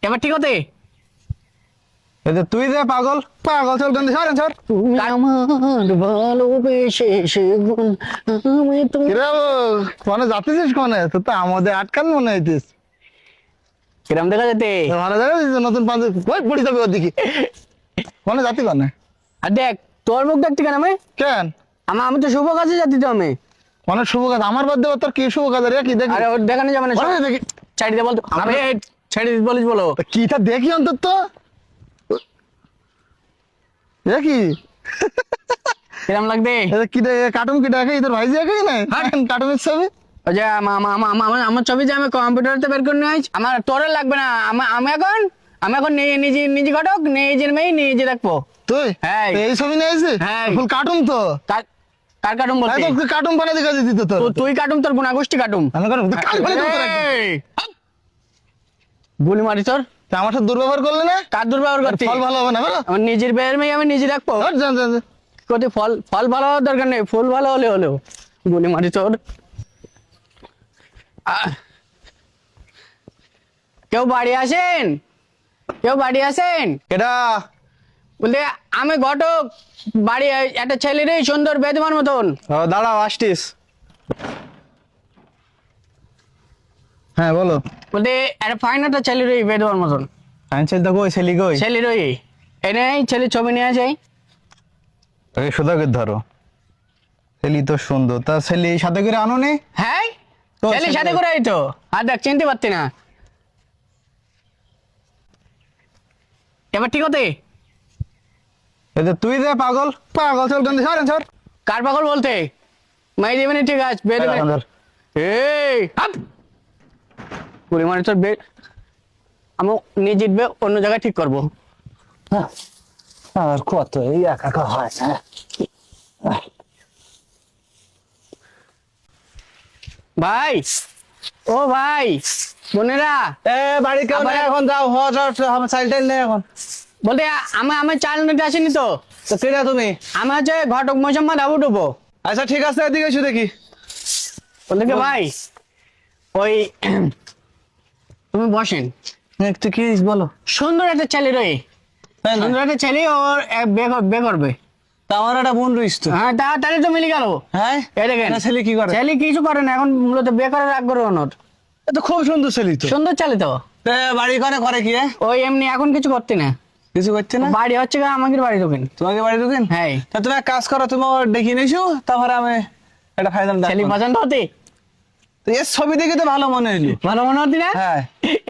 এবার ঠিক হতে তুই যে পাগল পাগল চল গন্ধ সর সর তুমি আমার ভালোবেসে সেগুন আমি তো কিরে কোনে যাচ্ছিস কোনে তুই তো আমাদের আটকান মনে হইতিস কিরম দেখা যেতে ভালো জায়গা নতুন পাঁচ ওই পড়ি যাবে ওদিকে কোনে যাতি কোনে আর দেখ তোর মুখ দেখতে কেন আমি কেন আমি তো শুভ কাজে যাচ্ছি তো আমি কোনে শুভ কাজ আমার বাদ দেব তোর কি শুভ কাজ রে কি দেখি আরে ওর দেখানো যাবে না ওরে দেখি ছাড়ি দে বলতো আমি ছাড়ি দিতে বলিস বলো কিটা দেখি অন্তত দেখি কিরম লাগবে কি কার্টুন কি দেখে তোর ভাই দেখে না কার্টুনের ছবি ওই যে আমার ছবি যে আমি কম্পিউটারতে বের করে নিয়ে আসছি আমার তোর লাগবে না আমি এখন নিজে নিজে ঘটক নিজের মেয়ে নিজে রাখবো তুই হ্যাঁ। এই ছবি নিয়ে আসছিস হ্যাঁ। ফুল কার্টুন তো কার কার কাটুম বলতে কার্টুন বানাই দেখা দিত তোর তুই কাটুম তোর গুণা গোষ্ঠী কাটুম আমি কারণ কাল ফেলে দেবো তোর একদম। এই! গুলি মারি তোর তা আমার সাথে দুর্ব্যবহার করলে না কার দুর্ব্যবহার করতে ফল ভালো হবে না বলো আমার নিজের বেয়ের মেয়ে আমি নিজে রাখবো জান জান জান। কত ফল ফল ভালো হওয়ার দরকার নেই ফুল ভালো হলে হলেও গুলি মারি তোর কেউ বাড়ি আসেন কেউ বাড়ি আসেন এটা বলতে আমি ঘটক বাড়ি একটা ছেলে রে সুন্দর বেদমার মতন দাঁড়াও আসতিস হ্যাঁ বলো বলতে একটা ফাইন একটা ছেলে রে বেদমার মতন আনছেল তো কই ছেলি কই ছেলে রই এনে ছেলে ছবি নিয়ে আসে তাকে সোদাকে ধরো ছেলি তো সুন্দর তা ছেলি সাথে করে আনো নে হ্যাঁ তো ছেলে ছেলে- সাথে করে এই তো আর দেখ চিনতে পারতি না এবার ঠিক হতে তুই যে পাগল পাগল চল গন্ধ সর সর কার পাগল বলতে মাই দেবেনি ঠিক আছে বেদ এই হাত গুলি মারি তোর বেদ আমি নিয়ে জিতবে অন্য জায়গায় ঠিক করবো আর কত এই একা হয় ভাই ও ভাই বোনেরা এ বাড়ি কেউ আবার- নেই এখন যাও আমার চাইল্ড নেই এখন বলতে আমি চাল নিতে আসিনি তো তো কেনা তুমি আমি হচ্ছে ঘটক মোসাম্মদ আবু ডুবো আচ্ছা ঠিক আছে এদিকে এসে দেখি বলতে কি ভাই ওই তুমি বসেন একটু কি বলো সুন্দর একটা ছেলে রয়ে তাই না? সুন্দর একটা ছেলে ওর বে করবে তা আমার একটা বোন রইস তো হ্যাঁ তাড়াতাড়ি তো মিলে গেল হ্যাঁ এই দেখেন না, ছেলে কি করে ছেলে কিছু করে না এখন মূলত বে করার আগ্রহ ওর এ তো খুব সুন্দর ছেলে তো সুন্দর ছেলে তো তা বাড়ি করে কি রে? ওই এমনি এখন কিছু করতে না কিছু করছে না বাড়ি হচ্ছে গিয়ে আমাদের বাড়ি ঢোকেন তোমাকে বাড়ি ঢুকেন হ্যাঁ তা তুমি এক কাজ করো তুমি ওর ডেকে নিয়েছো তারপরে আমি একটা ফাইনাল ছেলে পছন্দ হতে তো এর ছবি দেখে তো ভালো মনে হইলো ভালো মনে হতি না হ্যাঁ